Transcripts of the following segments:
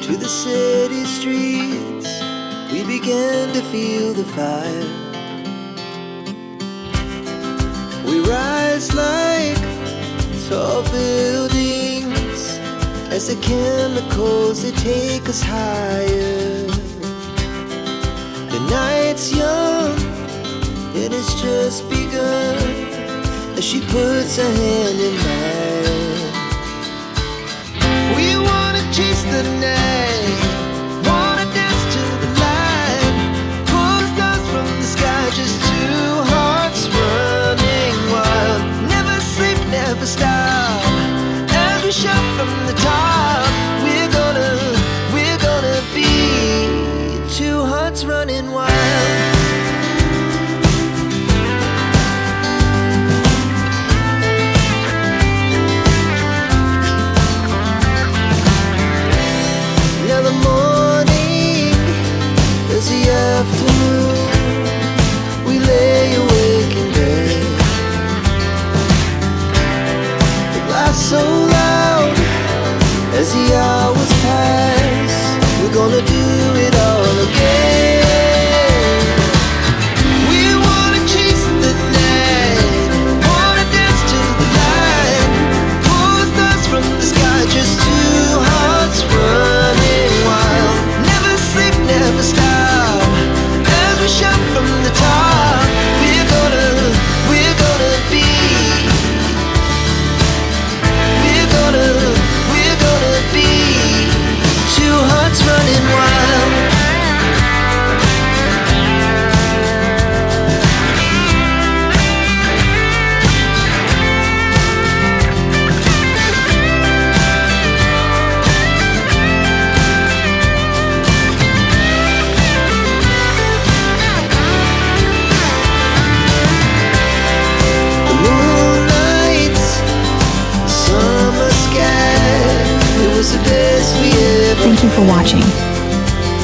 to the city streets, we began to feel the fire. We rise like tall buildings as the chemicals, they take us higher. The night's young, it has just begun, as she puts her hand in mine. We wanna chase the night, wanna dance to the light, pull the stars from the sky, just two hearts running wild. Never sleep, never stop, as we shout from the top. We're gonna be two hearts running wild. Now the morning is the afternoon, we lay awake in bed. The laugh so loud as the hours pass, we're gonna do it all again. We wanna chase the night, wanna dance to the light, pull the stars from the sky, just two hearts running wild. Never sleep, never stop, as we shout from the top. We're gonna be, we're gonna be two hearts running wild. The moonlight, summer sky, it was the best we ever. Thank you for watching.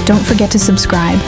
Don't forget to subscribe.